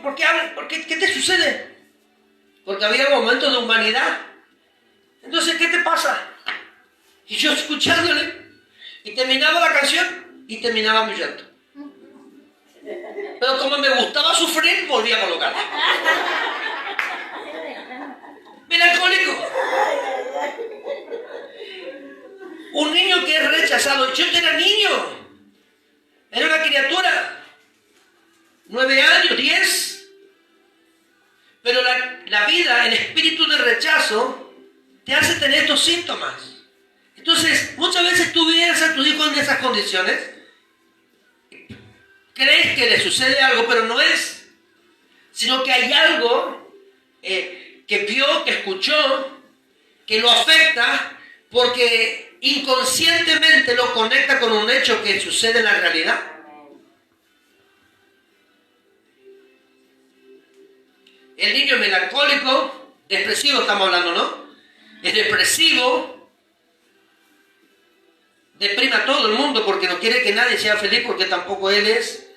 ¿Por qué hablas? ¿Qué te sucede? Porque había momentos de humanidad. Entonces, ¿qué te pasa? Y yo escuchándole, y terminaba la canción, y terminaba mi llanto. Pero como me gustaba sufrir, volví a colocar. Melancólico. Un niño que es rechazado. Yo era niño. Era una criatura. 9 años, 10. Pero la vida, el espíritu de rechazo, te hace tener estos síntomas. Entonces, muchas veces tú ves a tu hijo en esas condiciones, crees que le sucede algo, pero no es, sino que hay algo que vio, que escuchó, que lo afecta, porque inconscientemente lo conecta con un hecho que sucede en la realidad. El niño melancólico, depresivo estamos hablando, ¿no? Es depresivo, deprime a todo el mundo porque no quiere que nadie sea feliz porque tampoco él es.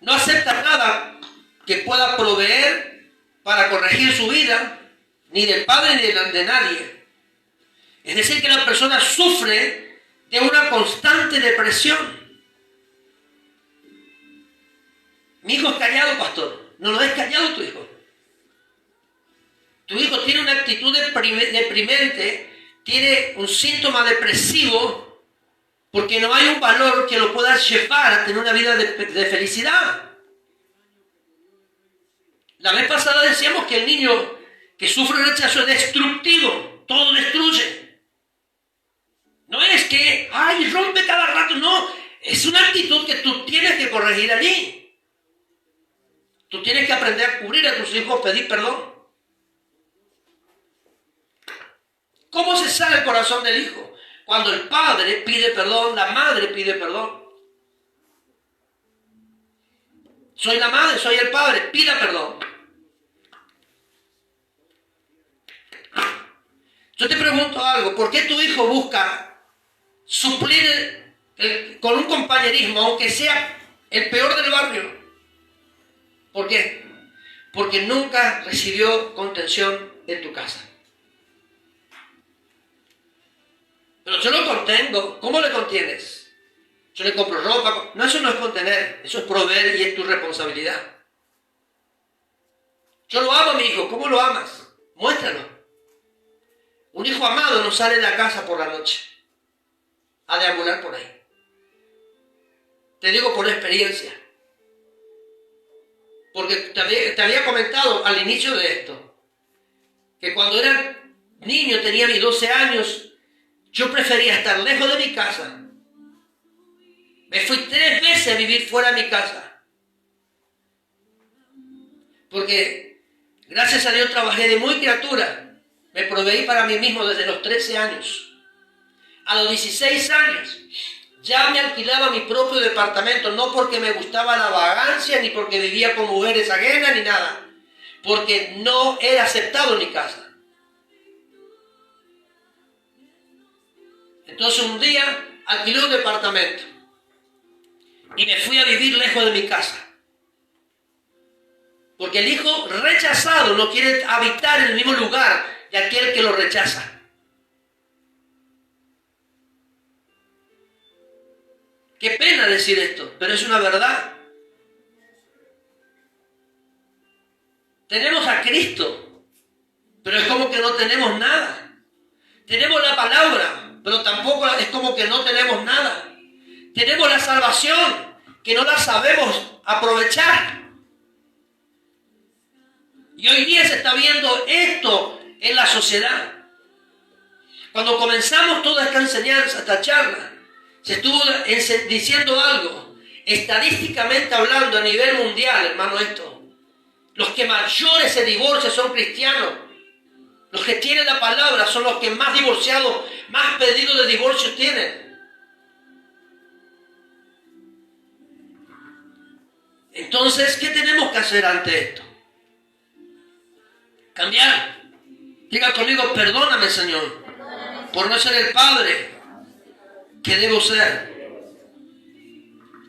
No acepta nada que pueda proveer para corregir su vida, ni del padre ni de nadie. Es decir, que la persona sufre de una constante depresión. Mi hijo es callado, pastor. No lo es callado tu hijo. Tu hijo tiene una actitud deprimente, tiene un síntoma depresivo, porque no hay un valor que lo pueda llevar a tener una vida de felicidad. La vez pasada decíamos que el niño que sufre rechazo es destructivo, todo destruye. No es que, ay, rompe cada rato, no, es una actitud que tú tienes que corregir allí. Tú tienes que aprender a cubrir a tus hijos, pedir perdón. ¿Cómo se sale el corazón del hijo? Cuando el padre pide perdón, la madre pide perdón. Soy la madre, soy el padre, pida perdón. Yo te pregunto algo, ¿por qué tu hijo busca suplir con un compañerismo, aunque sea el peor del barrio? ¿Por qué? Porque nunca recibió contención en tu casa. Pero yo lo contengo. ¿Cómo le contienes? Yo le compro ropa. No, eso no es contener. Eso es proveer y es tu responsabilidad. Yo lo amo a mi hijo. ¿Cómo lo amas? Muéstralo. Un hijo amado no sale de la casa por la noche a deambular por ahí. Te digo por experiencia. Porque te había comentado al inicio de esto, que cuando era niño, tenía mis 12 años, yo prefería estar lejos de mi casa. Me fui 3 veces a vivir fuera de mi casa. Porque, gracias a Dios, trabajé de muy criatura. Me proveí para mí mismo desde los 13 años. A los 16 años, ya me alquilaba mi propio departamento, no porque me gustaba la vagancia, ni porque vivía con mujeres ajenas, ni nada. Porque no era aceptado en mi casa. Entonces un día alquilé un departamento y me fui a vivir lejos de mi casa. Porque el hijo rechazado no quiere habitar en el mismo lugar de aquel que lo rechaza. Qué pena decir esto, pero es una verdad. Tenemos a Cristo, pero es como que no tenemos nada. Tenemos la palabra, pero tampoco es como que no tenemos nada. Tenemos la salvación, que no la sabemos aprovechar. Y hoy día se está viendo esto en la sociedad. Cuando comenzamos toda esta enseñanza, esta charla, se estuvo diciendo algo, estadísticamente hablando a nivel mundial, hermano, esto. Los que mayores se divorcian son cristianos. Los que tienen la palabra son los que más divorciados, más pedidos de divorcio tienen. Entonces, ¿qué tenemos que hacer ante esto? Cambiar. Diga conmigo, perdóname, Señor, por no ser el padre que debo ser.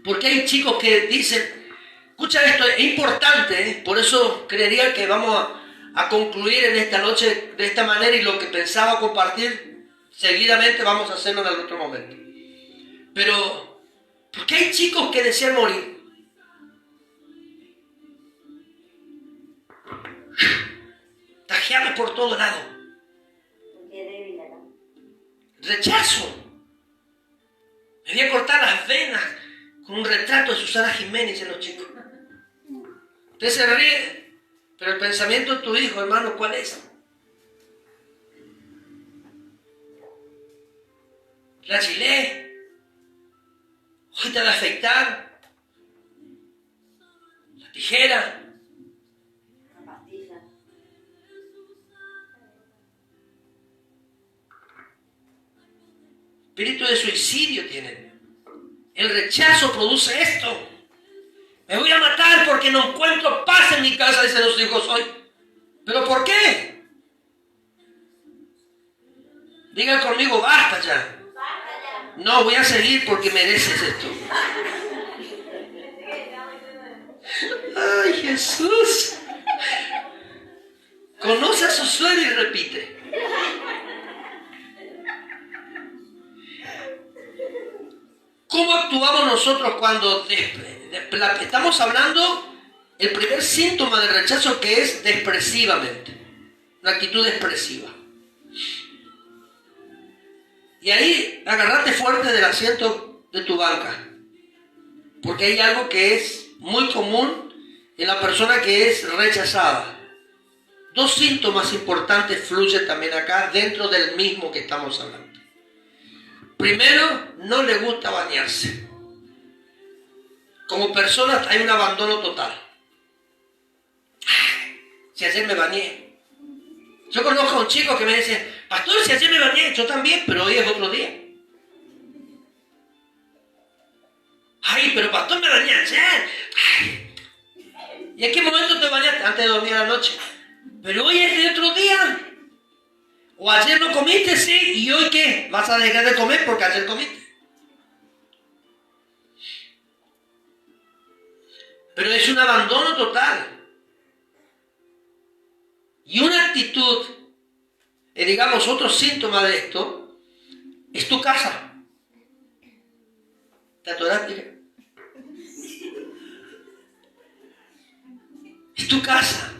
Porque hay chicos que dicen, Escucha esto, es importante, ¿eh? Por eso creería que vamos a concluir en esta noche de esta manera, y lo que pensaba compartir seguidamente vamos a hacerlo en el otro momento. Pero, ¿por qué hay chicos que desean morir? Tajeados por todo lado. Rechazo. Me voy a cortar las venas con un retrato de Susana Jiménez en los chicos. Usted se ríe, pero el pensamiento de tu hijo, hermano, ¿cuál es? La chilé, hojita de afeitar, la tijera. Espíritu de suicidio tienen. El rechazo produce esto. Me voy a matar porque no encuentro paz en mi casa, dicen los hijos hoy. ¿Pero por qué? Digan conmigo, basta ya. No, voy a seguir porque mereces esto. Ay, Jesús. Conoce a su suegro y repite. ¿Cómo actuamos nosotros cuando estamos hablando? El primer síntoma del rechazo, que es depresivamente, una actitud expresiva. Y ahí agarrate fuerte del asiento de tu banca, porque hay algo que es muy común en la persona que es rechazada. Dos síntomas importantes fluyen también acá dentro del mismo que estamos hablando. Primero, no le gusta bañarse. Como persona hay un abandono total. Si ayer me bañé. Yo conozco a un chico que me dice, pastor, si ayer me bañé, yo también, pero hoy es otro día. Ay, pero pastor, me bañé ayer. Ay. ¿Y en qué momento te bañaste? Antes de dormir a la noche. Pero hoy es de otro día. O ayer no comiste, sí, ¿y hoy qué? ¿Vas a dejar de comer porque ayer comiste? Pero es un abandono total. Y una actitud, digamos, otro síntoma de esto, es tu casa. ¿Te atoraste? Es tu casa.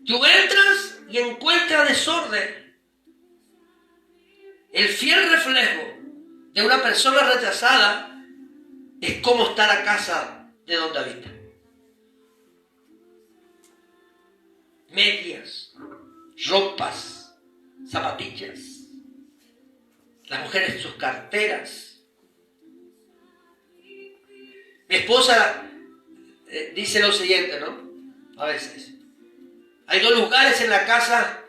Tú entras y encuentras desorden. El fiel reflejo de una persona rechazada es cómo está la casa de donde habita. Medias, ropas, zapatillas, las mujeres sus carteras. Mi esposa dice lo siguiente, ¿no? A veces. Hay dos lugares en la casa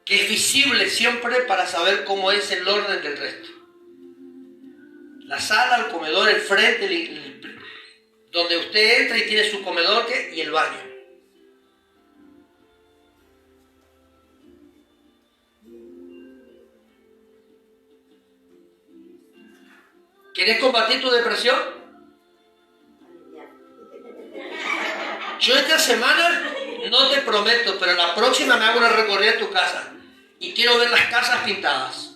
que es visible siempre para saber cómo es el orden del resto. La sala, el comedor, el frente, donde usted entra y tiene su comedor, y el baño. ¿Quieres combatir tu depresión? Yo esta semana no te prometo, pero la próxima me hago una recorrida en tu casa y quiero ver las casas pintadas.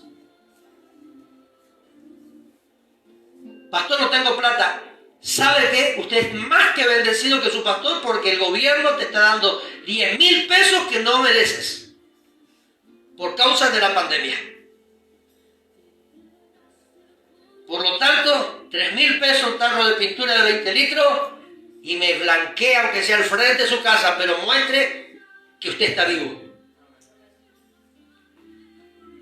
Pastor, no tengo plata. ¿Sabe qué? Usted es más que bendecido que su pastor, porque el gobierno te está dando 10,000 pesos que no mereces por causa de la pandemia. Por lo tanto, 3,000 pesos un tarro de pintura de 20 litros y me blanquea, aunque sea al frente de su casa, pero muestre que usted está vivo.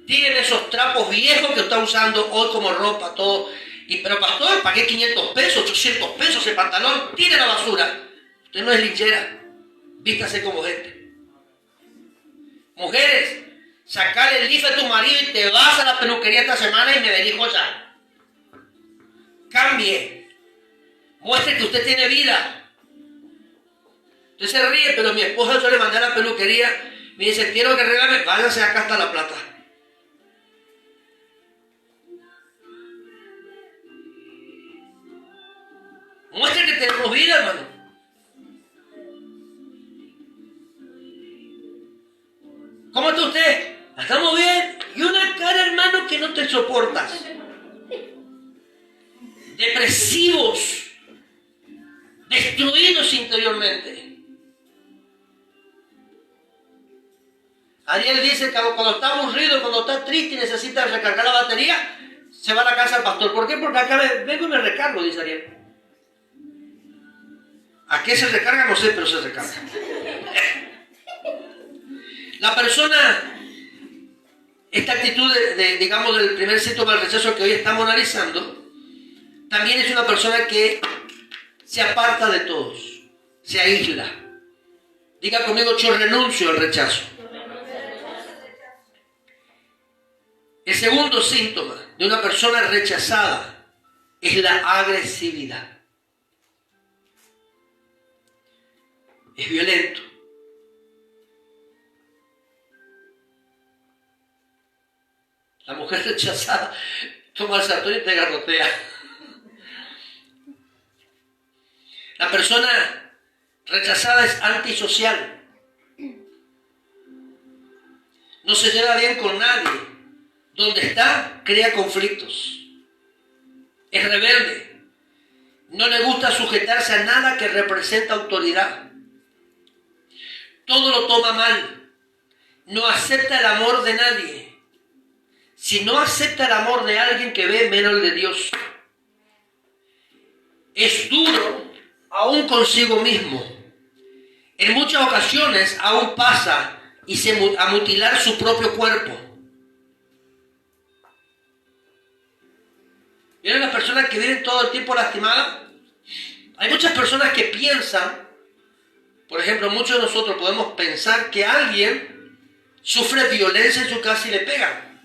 Tiren esos trapos viejos que está usando hoy como ropa, todo. Pero pastor, pagué 500 pesos, 800 pesos ese pantalón, tire la basura. Usted no es linchera, vístase como gente. Mujeres, sacale el IFE a tu marido y te vas a la peluquería esta semana y me venís ya. Cambie, muestre que usted tiene vida. Usted se ríe, pero mi esposa, yo le mandé a la peluquería, me dice, quiero que regale, váyase, acá está la plata. Muestra que tenemos vida, hermano. ¿Cómo está usted? ¿Estamos bien? Y una cara, hermano, que no te soportas. Depresivos. Destruidos interiormente. Ariel dice que cuando está aburrido, cuando está triste y necesita recargar la batería, se va a la casa del pastor. ¿Por qué? Porque acá vengo y me recargo, dice Ariel. ¿A qué se recarga? No sé, pero se recarga. La persona, esta actitud digamos, del primer síntoma del rechazo que hoy estamos analizando, también es una persona que se aparta de todos, se aísla. Diga conmigo, yo renuncio al rechazo. El segundo síntoma de una persona rechazada es la agresividad. Es violento. La mujer rechazada toma el sartén y te garrotea. La persona rechazada es antisocial. No se lleva bien con nadie. Donde está, crea conflictos. Es rebelde. No le gusta sujetarse a nada que representa autoridad. Todo lo toma mal. No acepta el amor de nadie. Si no acepta el amor de alguien que ve menos el de Dios. Es duro aún consigo mismo. En muchas ocasiones aún pasa a mutilar su propio cuerpo. ¿Vieron las personas que viven todo el tiempo lastimadas? Hay muchas personas que piensan, por ejemplo, muchos de nosotros podemos pensar que alguien sufre violencia en su casa y le pegan.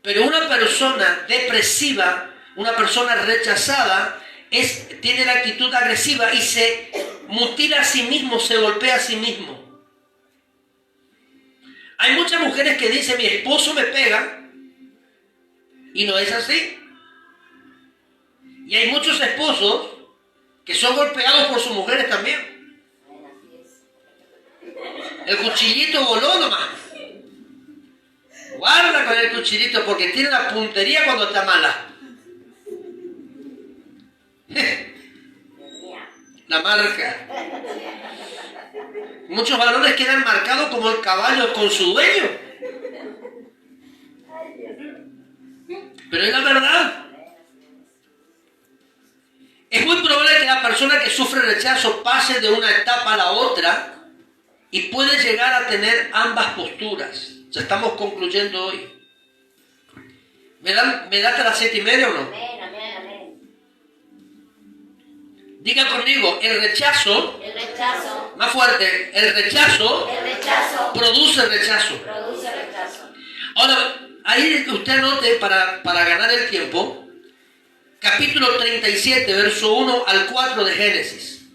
Pero una persona depresiva, una persona rechazada, tiene la actitud agresiva y se mutila a sí mismo, se golpea a sí mismo. Hay muchas mujeres que dicen, mi esposo me pega, y no es así. Y hay muchos esposos que son golpeados por sus mujeres también. El cuchillito voló nomás. Guarda con el cuchillito porque tiene la puntería cuando está mala. La marca. Muchos varones quedan marcados como el caballo con su dueño. Pero es la verdad. Es muy probable que la persona que sufre rechazo pase de una etapa a la otra y puede llegar a tener ambas posturas. Ya estamos concluyendo hoy. ¿Me da hasta las 7:30 o no? Amén, amén, amén. Diga conmigo, el rechazo, más fuerte, el rechazo produce rechazo. Ahora, ahí usted anote para ganar el tiempo, capítulo 37, verso 1 al 4 de Génesis.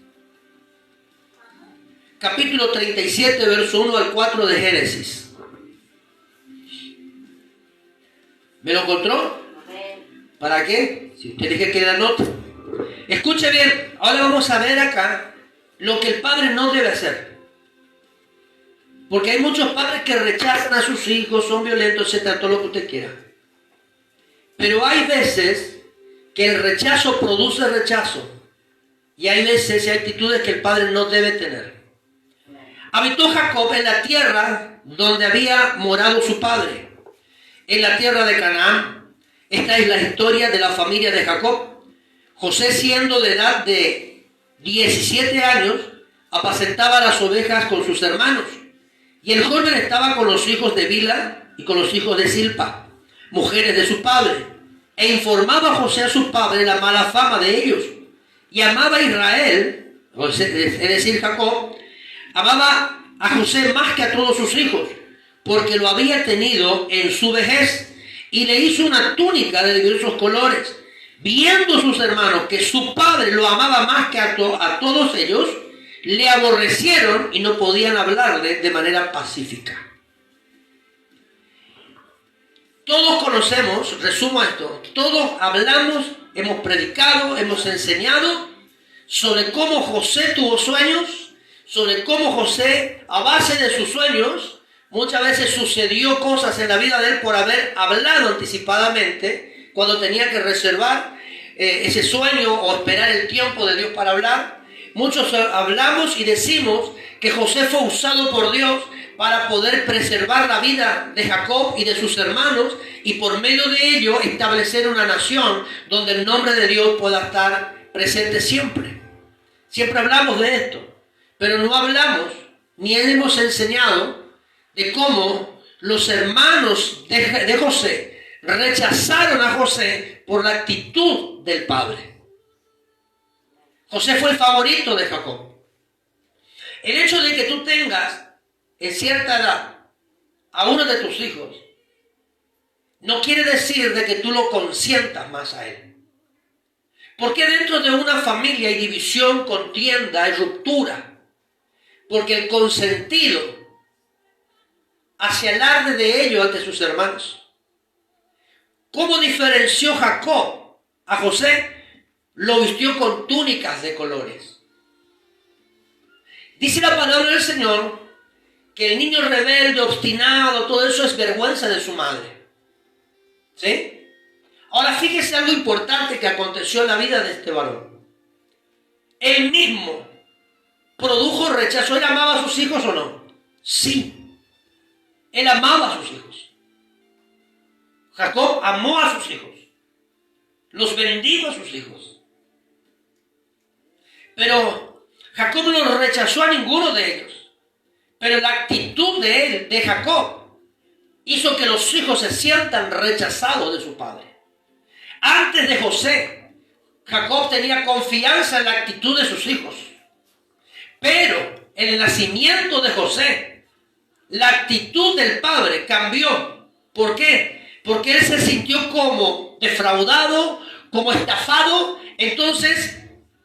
Capítulo 37, verso 1 al 4 de Génesis. ¿Me lo encontró? ¿Para qué? Si usted dice que la nota. Escuche bien, ahora vamos a ver acá lo que el padre no debe hacer. Porque hay muchos padres que rechazan a sus hijos, son violentos, etc., todo lo que usted quiera. Pero hay veces que el rechazo produce rechazo. Y hay veces y actitudes que el padre no debe tener. Habitó Jacob en la tierra donde había morado su padre, en la tierra de Canaán. Esta es la historia de la familia de Jacob. José, siendo de edad de 17 años, apacentaba las ovejas con sus hermanos. Y el joven estaba con los hijos de Bilha y con los hijos de Silpa, mujeres de su padre. E informaba a José a su padre la mala fama de ellos. Y amaba a Israel, es decir, Jacob, amaba a José más que a todos sus hijos, porque lo había tenido en su vejez, y le hizo una túnica de diversos colores. Viendo sus hermanos que su padre lo amaba más que a todos ellos, le aborrecieron y no podían hablarle de manera pacífica. Todos conocemos, resumo esto, todos hablamos, hemos predicado, hemos enseñado sobre cómo José tuvo sueños, sobre cómo José, a base de sus sueños, muchas veces sucedió cosas en la vida de él por haber hablado anticipadamente, cuando tenía que reservar ese sueño o esperar el tiempo de Dios para hablar. Muchos hablamos y decimos que José fue usado por Dios para poder preservar la vida de Jacob y de sus hermanos y por medio de ello establecer una nación donde el nombre de Dios pueda estar presente siempre. Siempre hablamos de esto, pero no hablamos ni hemos enseñado de cómo los hermanos de José rechazaron a José por la actitud del padre. José fue el favorito de Jacob. El hecho de que tú tengas en cierta edad a uno de tus hijos no quiere decir de que tú lo consientas más a él. Porque dentro de una familia hay división, contienda, hay ruptura. Porque el consentido hace alarde de ello ante sus hermanos. ¿Cómo diferenció Jacob a José? Lo vistió con túnicas de colores. Dice la palabra del Señor que el niño rebelde, obstinado, todo eso es vergüenza de su madre. ¿Sí? Ahora fíjese algo importante que aconteció en la vida de este varón. Él mismo produjo rechazo. ¿Él amaba a sus hijos o no? Sí. Él amaba a sus hijos. Jacob amó a sus hijos. Los bendijo a sus hijos. Pero Jacob no rechazó a ninguno de ellos. Pero la actitud de él, de Jacob, hizo que los hijos se sientan rechazados de su padre. Antes de José, Jacob tenía confianza en la actitud de sus hijos. Pero en el nacimiento de José, la actitud del padre cambió. ¿Por qué? Porque él se sintió como defraudado, como estafado. Entonces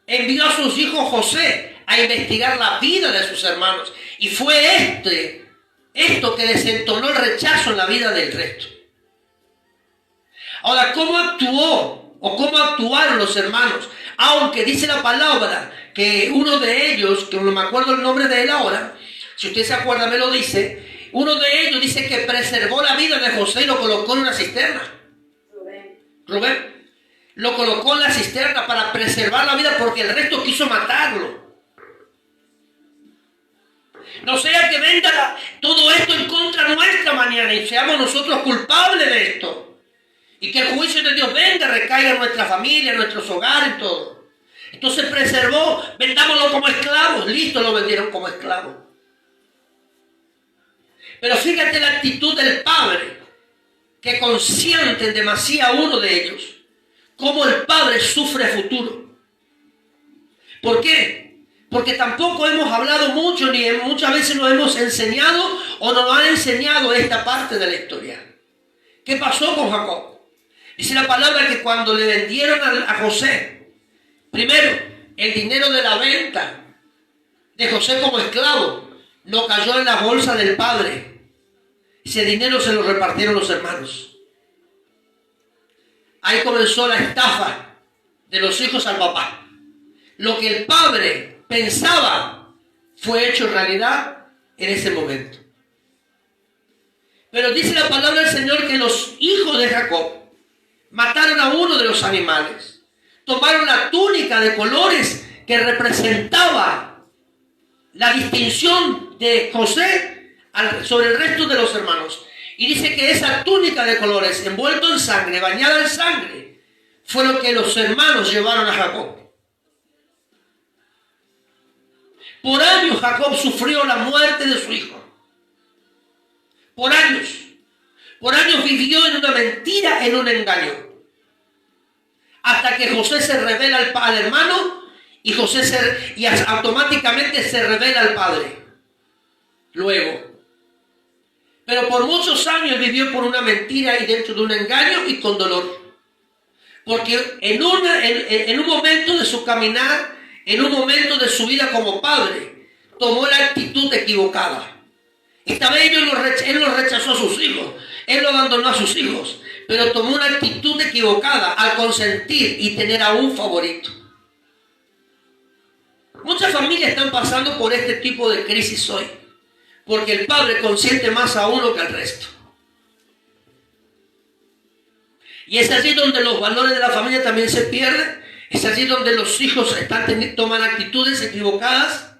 envió a sus hijos José a investigar la vida de sus hermanos. Y fue esto que desentonó el rechazo en la vida del resto. Ahora, ¿cómo actuó o cómo actuaron los hermanos? Aunque dice la palabra que uno de ellos, que no me acuerdo el nombre de él ahora, si usted se acuerda me lo dice, uno de ellos dice que preservó la vida de José y lo colocó en una cisterna. Rubén. Lo colocó en la cisterna para preservar la vida porque el resto quiso matarlo. No sea que venga todo esto en contra nuestra mañana y seamos nosotros culpables de esto. Y que el juicio de Dios venga, recaiga en nuestra familia, en nuestros hogares, todo. Entonces preservó, vendámoslo como esclavos. Listo, lo vendieron como esclavos. Pero fíjate la actitud del padre, que consiente demasiado a uno de ellos. Cómo el padre sufre a futuro. ¿Por qué? Porque tampoco hemos hablado mucho, ni muchas veces nos hemos enseñado o nos han enseñado esta parte de la historia. ¿Qué pasó con Jacob? Dice la palabra que cuando le vendieron a José, primero, el dinero de la venta de José como esclavo no cayó en la bolsa del padre. Ese dinero se lo repartieron los hermanos. Ahí comenzó la estafa de los hijos al papá. Lo que el padre pensaba fue hecho realidad en ese momento. Pero dice la palabra del Señor que los hijos de Jacob mataron a uno de los animales. Tomaron la túnica de colores que representaba la distinción de José sobre el resto de los hermanos. Y dice que esa túnica de colores, envuelto en sangre, bañada en sangre, fue lo que los hermanos llevaron a Jacob. Por años Jacob sufrió la muerte de su hijo. Por años. Por años vivió en una mentira, en un engaño. Hasta que José se revela al hermano y automáticamente se revela al padre. Luego. Pero por muchos años vivió por una mentira y dentro de un engaño y con dolor. Porque en un momento de su caminar, en un momento de su vida como padre, tomó la actitud equivocada. Esta vez él no rechazó a sus hijos, él no abandonó a sus hijos, pero tomó una actitud equivocada al consentir y tener a un favorito. Muchas familias están pasando por este tipo de crisis hoy, porque el padre consiente más a uno que al resto. Y es allí donde los valores de la familia también se pierden. Es allí donde los hijos toman actitudes equivocadas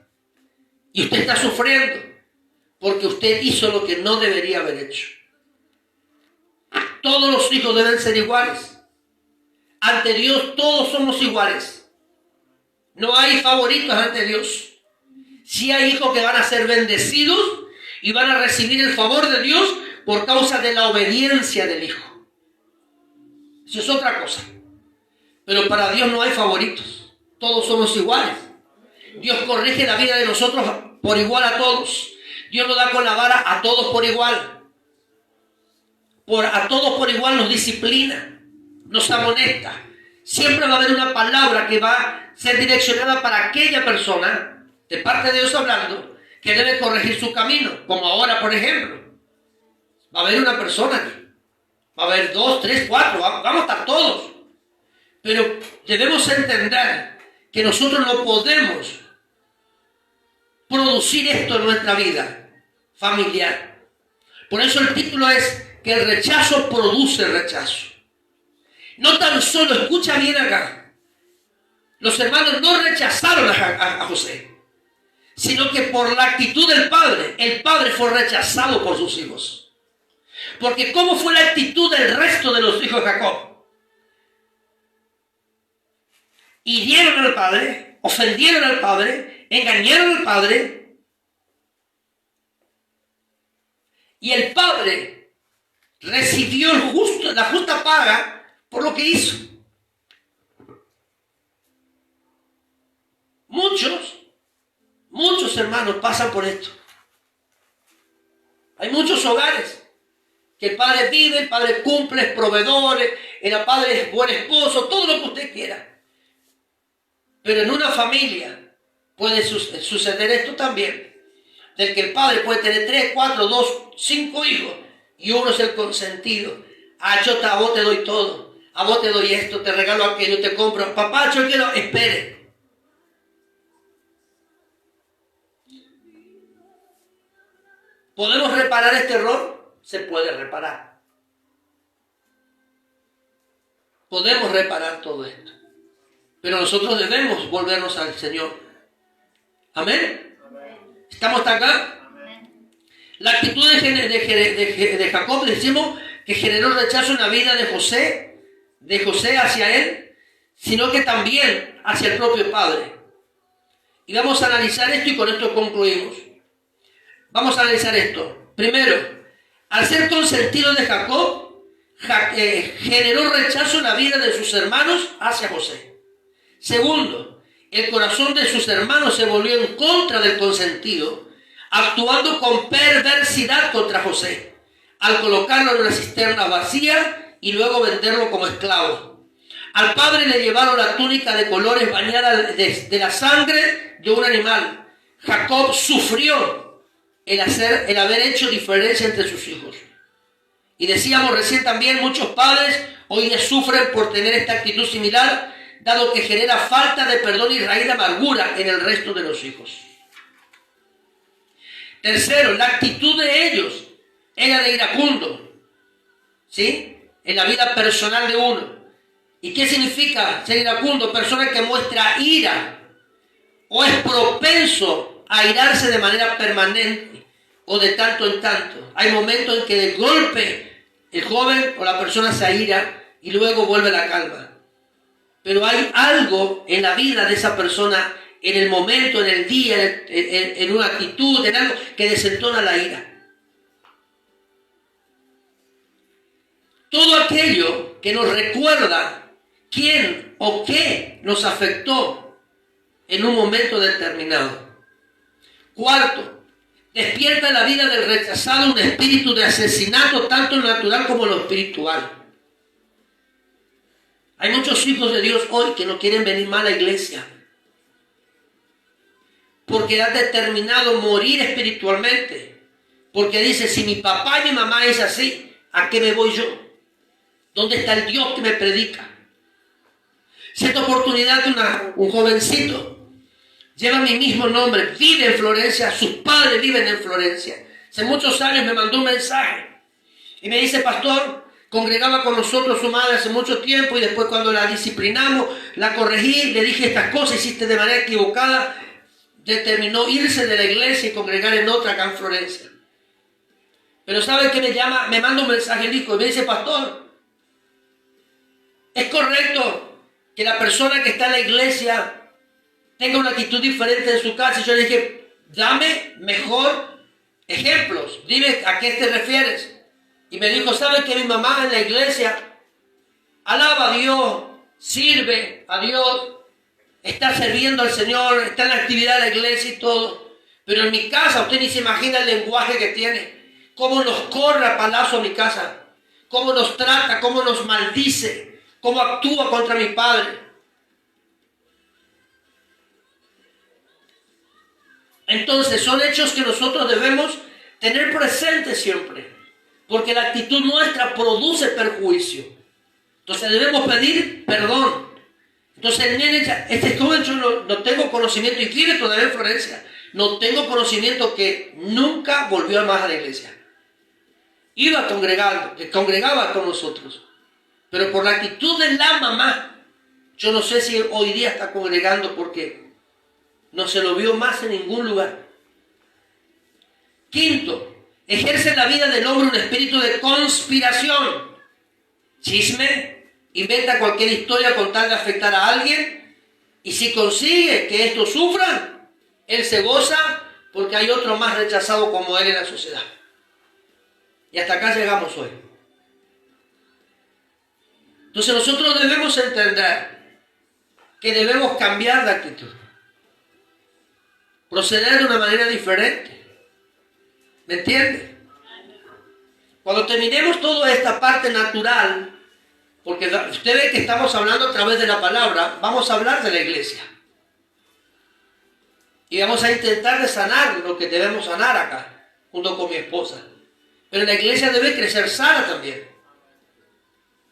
y usted está sufriendo porque usted hizo lo que no debería haber hecho. Todos los hijos deben ser iguales. Ante Dios todos somos iguales. No hay favoritos ante Dios. Sí hay hijos que van a ser bendecidos y van a recibir el favor de Dios por causa de la obediencia del hijo. Eso es otra cosa. Pero para Dios no hay favoritos. Todos somos iguales. Dios corrige la vida de nosotros por igual a todos. Dios nos da con la vara a todos por igual. A todos por igual nos disciplina, nos amonesta. Siempre va a haber una palabra que va a ser direccionada para aquella persona, de parte de Dios hablando, que debe corregir su camino. Como ahora, por ejemplo. Va a haber una persona aquí. Va a haber 2, 3, 4. Vamos a estar todos. Pero debemos entender que nosotros no podemos producir esto en nuestra vida familiar. Por eso el título es que el rechazo produce rechazo. No tan solo, escucha bien acá, los hermanos no rechazaron a José, sino que por la actitud del padre, el padre fue rechazado por sus hijos. Porque ¿cómo fue la actitud del resto de los hijos de Jacob? Hirieron al padre, ofendieron al padre, engañaron al padre. Y el padre recibió la justa paga por lo que hizo. Muchos hermanos pasan por esto. Hay muchos hogares que el padre vive, el padre cumple, es proveedor, el padre es buen esposo, todo lo que usted quiera. Pero en una familia puede suceder esto también, del que el padre puede tener 3, 4, 2, 5 hijos y uno es el consentido. A vos te doy todo, a vos te doy esto, te regalo aquello, te compro. Papá, yo quiero, espere. ¿Podemos reparar este error? Se puede reparar. Podemos reparar todo esto. Pero nosotros debemos volvernos al Señor. ¿Amén? ¿Estamos hasta acá? Amén. La actitud de Jacob, decimos que generó rechazo en la vida de José hacia él, sino que también hacia el propio padre. Y vamos a analizar esto y con esto concluimos. Vamos a analizar esto. Primero, al ser consentido de Jacob, generó rechazo en la vida de sus hermanos hacia José. Segundo, el corazón de sus hermanos se volvió en contra del consentido, actuando con perversidad contra José, al colocarlo en una cisterna vacía y luego venderlo como esclavo. Al padre le llevaron la túnica de colores bañada de la sangre de un animal. Jacob sufrió el haber hecho diferencia entre sus hijos. Y decíamos recién también, muchos padres hoy día sufren por tener esta actitud similar, dado que genera falta de perdón y raíz de amargura en el resto de los hijos. Tercero, la actitud de ellos era de iracundo, ¿sí? En la vida personal de uno. ¿Y qué significa ser iracundo? Persona que muestra ira o es propenso a airarse de manera permanente o de tanto en tanto. Hay momentos en que de golpe el joven o la persona se aira y luego vuelve la calma. Pero hay algo en la vida de esa persona, en el momento, en el día, en una actitud, en algo que desentona la ira. Todo aquello que nos recuerda quién o qué nos afectó en un momento determinado. Cuarto, despierta en la vida del rechazado un espíritu de asesinato, tanto en lo natural como en lo espiritual. Hay muchos hijos de Dios hoy que no quieren venir más a la iglesia porque han determinado morir espiritualmente. Porque dice, si mi papá y mi mamá es así, ¿a qué me voy yo? ¿Dónde está el Dios que me predica? Cierta oportunidad que un jovencito lleva mi mismo nombre, vive en Florencia, sus padres viven en Florencia. Hace muchos años me mandó un mensaje y me dice, pastor, congregaba con nosotros su madre hace mucho tiempo y después cuando la disciplinamos, la corregí, le dije estas cosas, hiciste de manera equivocada, determinó irse de la iglesia y congregar en otra acá en Florencia. Pero ¿sabe qué me llama? Me manda un mensaje, hijo, y me dice, pastor, ¿es correcto que la persona que está en la iglesia tenga una actitud diferente en su casa? Y yo le dije, dame mejor ejemplos, dime a qué te refieres. Y me dijo, ¿sabe que mi mamá en la iglesia alaba a Dios, sirve a Dios, está sirviendo al Señor, está en la actividad de la iglesia y todo? Pero en mi casa, usted ni se imagina el lenguaje que tiene, cómo nos corre a palazo a mi casa, cómo nos trata, cómo nos maldice, cómo actúa contra mi padre. Entonces son hechos que nosotros debemos tener presentes siempre, porque la actitud nuestra produce perjuicio. Entonces debemos pedir perdón. Entonces el nene, este joven, yo no tengo conocimiento, y vive todavía en Florencia, no tengo conocimiento que nunca volvió más a la iglesia. Iba a congregaba con nosotros, pero por la actitud de la mamá, yo no sé si hoy día está congregando porque no se lo vio más en ningún lugar. Quinto, ejerce en la vida del hombre un espíritu de conspiración. Chisme, inventa cualquier historia con tal de afectar a alguien, y si consigue que estos sufran, él se goza porque hay otro más rechazado como él en la sociedad. Y hasta acá llegamos hoy. Entonces nosotros debemos entender que debemos cambiar de actitud, proceder de una manera diferente. ¿Me entiende? Cuando terminemos toda esta parte natural, porque usted ve que estamos hablando a través de la palabra, vamos a hablar de la iglesia. Y vamos a intentar de sanar lo que debemos sanar acá, junto con mi esposa. Pero la iglesia debe crecer sana también.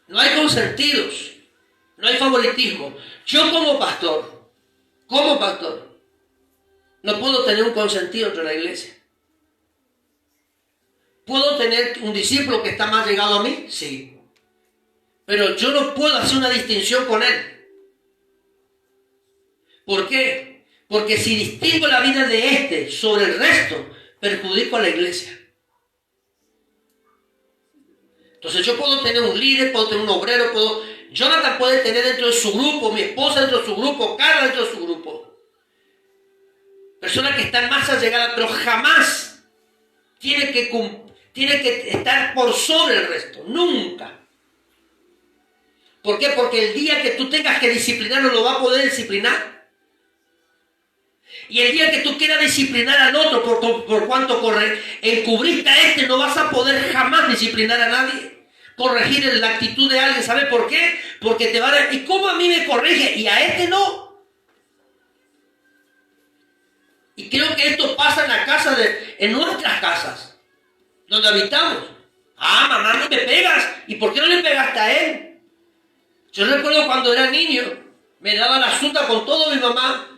No hay consentidos, no hay favoritismo. Yo como pastor, no puedo tener un consentido entre la iglesia. ¿Puedo tener un discípulo que está más llegado a mí? Sí. Pero yo no puedo hacer una distinción con él. ¿Por qué? Porque si distingo la vida de este sobre el resto, perjudico a la iglesia. Entonces yo puedo tener un líder, puedo tener un obrero, Jonathan puede tener dentro de su grupo, mi esposa dentro de su grupo, Carla dentro de su grupo. Personas que están más allegadas, pero jamás tiene que estar por sobre el resto, nunca. ¿Por qué? Porque el día que tú tengas que disciplinarlo, lo va a poder disciplinar. Y el día que tú quieras disciplinar al otro por cuanto encubriste a este, no vas a poder jamás disciplinar a nadie. Corregir la actitud de alguien, ¿sabe por qué? Porque te va a decir, ¿y cómo a mí me corrige y a este no? Y creo que esto pasa en la casa, en nuestras casas, donde habitamos. Ah, mamá, no me pegas. ¿Y por qué no le pegaste a él? Yo recuerdo cuando era niño, me daba la azúcar con todo mi mamá.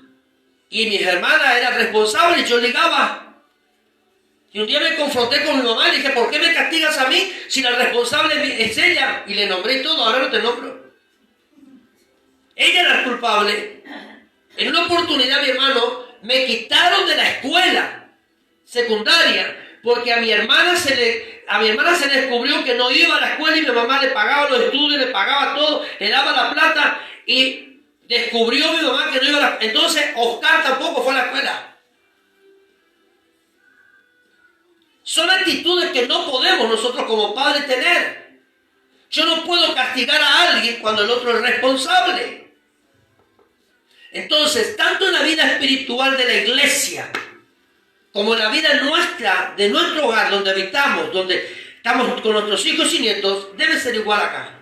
Y mis hermanas eran responsables y yo ligaba. Y un día me confronté con mi mamá y le dije, ¿por qué me castigas a mí si la responsable es ella? Y le nombré todo, ahora no te nombro. Ella era la culpable. En una oportunidad, mi hermano, me quitaron de la escuela secundaria porque a mi hermana se le descubrió que no iba a la escuela y mi mamá le pagaba los estudios, le pagaba todo, le daba la plata y descubrió mi mamá que no iba a la escuela. Entonces Oscar tampoco fue a la escuela. Son actitudes que no podemos nosotros como padres tener. Yo no puedo castigar a alguien cuando el otro es responsable. Entonces, tanto en la vida espiritual de la iglesia, como en la vida nuestra, de nuestro hogar, donde habitamos, donde estamos con nuestros hijos y nietos, debe ser igual acá.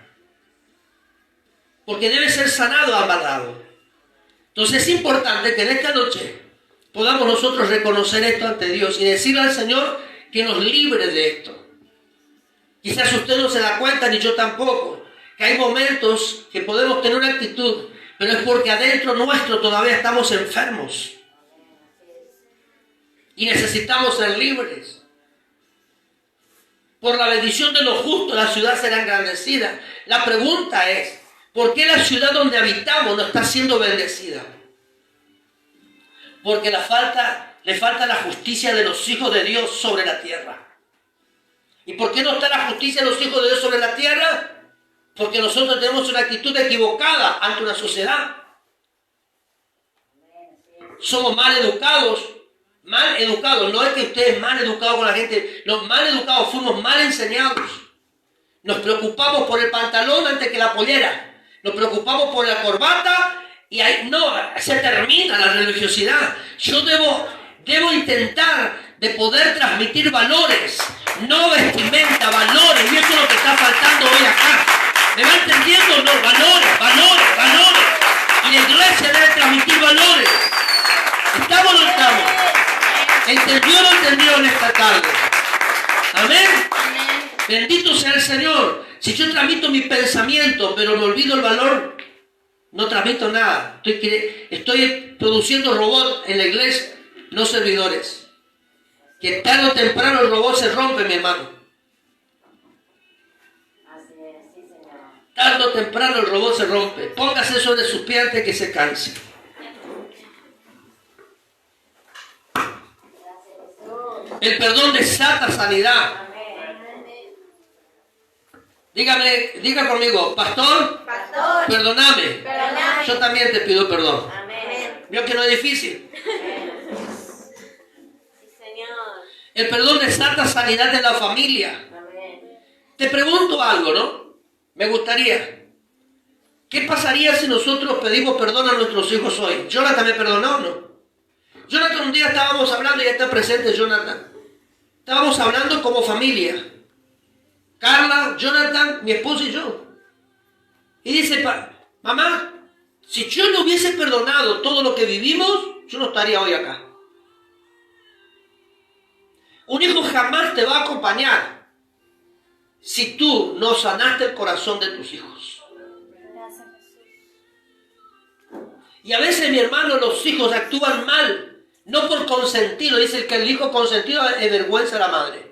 Porque debe ser sanado a ambos lados. Entonces es importante que en esta noche podamos nosotros reconocer esto ante Dios y decirle al Señor que nos libre de esto. Quizás usted no se da cuenta, ni yo tampoco, que hay momentos que podemos tener una actitud, pero es porque adentro nuestro todavía estamos enfermos. Y necesitamos ser libres. Por la bendición de los justos, la ciudad será engrandecida. La pregunta es, ¿por qué la ciudad donde habitamos no está siendo bendecida? Porque le falta la justicia de los hijos de Dios sobre la tierra. ¿Y por qué no está la justicia de los hijos de Dios sobre la tierra? Porque nosotros tenemos una actitud equivocada ante una sociedad. Somos mal educados. Mal educados. No es que usted es mal educado con la gente. Los mal educados fuimos mal enseñados. Nos preocupamos por el pantalón antes que la pollera. Nos preocupamos por la corbata y ahí no, se termina la religiosidad. Yo debo intentar de poder transmitir valores, no vestimenta, valores. Y eso es lo que está faltando hoy acá. ¿Me va entendiendo o no? Valores, valores, valores. Y la iglesia debe transmitir valores. ¿Estamos o no estamos? ¿Entendió o no entendió en esta tarde? Amén. Bendito sea el Señor. Si yo transmito mi pensamiento, pero me olvido el valor, no transmito nada. Estoy produciendo robots en la iglesia, no servidores. Que tarde o temprano el robot se rompe, mi hermano. Así es, sí, Señor. Tarde o temprano el robot se rompe. Póngase sobre sus pies antes que se canse. El perdón desata sanidad. Diga conmigo, pastor, perdóname. Yo también te pido perdón. ¿Vio que no es difícil? El perdón desata sanidad en la familia. Te pregunto algo, ¿no? Me gustaría. ¿Qué pasaría si nosotros pedimos perdón a nuestros hijos hoy? ¿Jonathan me perdonó o no? Jonathan, un día estábamos hablando, ya está presente Jonathan. Estábamos hablando como familia. Carla, Jonathan, mi esposo y yo. Y dice, mamá, si yo no hubiese perdonado todo lo que vivimos, yo no estaría hoy acá. Un hijo jamás te va a acompañar si tú no sanaste el corazón de tus hijos. Y a veces, mi hermano, los hijos actúan mal, no por consentido. Dice que el hijo consentido es vergüenza a la madre.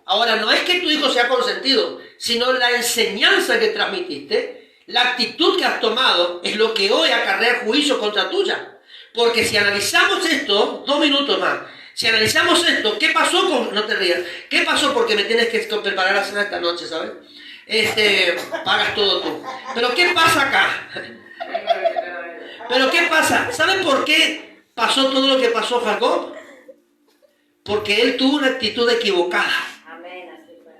Ahora, no es que tu hijo sea consentido, sino la enseñanza que transmitiste, la actitud que has tomado, es lo que hoy acarrea juicio contra tuya. Porque si analizamos esto, 2 minutos más, si analizamos esto, ¿qué pasó con...? No te rías. ¿Qué pasó? Porque me tienes que preparar la cena esta noche, ¿sabes? Pagas todo tú. Pero ¿qué pasa acá? Pero ¿qué pasa? ¿Saben por qué pasó todo lo que pasó Jacob? Porque él tuvo una actitud equivocada. Amén, así fue.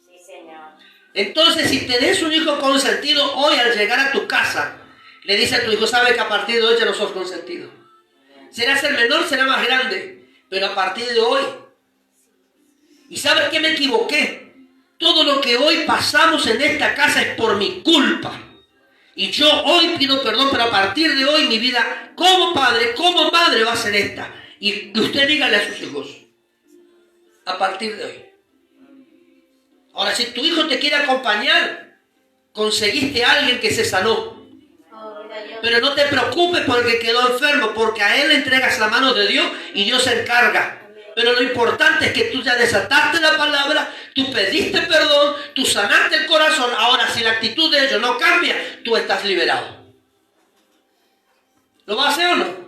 Sí, Señor. Entonces, si tenés un hijo consentido, hoy al llegar a tu casa, le dice a tu hijo, sabe que a partir de hoy ya no sos consentido. Serás el menor, será más grande, pero a partir de hoy. ¿Y sabes qué me equivoqué? Todo lo que hoy pasamos en esta casa es por mi culpa. Y yo hoy pido perdón, pero a partir de hoy mi vida como padre, como madre va a ser esta. Y que usted dígale a sus hijos, a partir de hoy. Ahora, si tu hijo te quiere acompañar, conseguiste a alguien que se sanó. Pero no te preocupes por el que quedó enfermo, porque a él le entregas la mano de Dios y Dios se encarga. Pero lo importante es que tú ya desataste la palabra, tú pediste perdón, tú sanaste el corazón. Ahora, si la actitud de ellos no cambia, tú estás liberado. ¿Lo vas a hacer o no?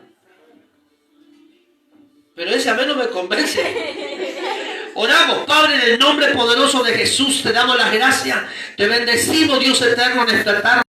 Pero ese a mí no me convence. Oramos, Padre, en el nombre poderoso de Jesús, te damos las gracias, te bendecimos, Dios eterno, en esta tarde.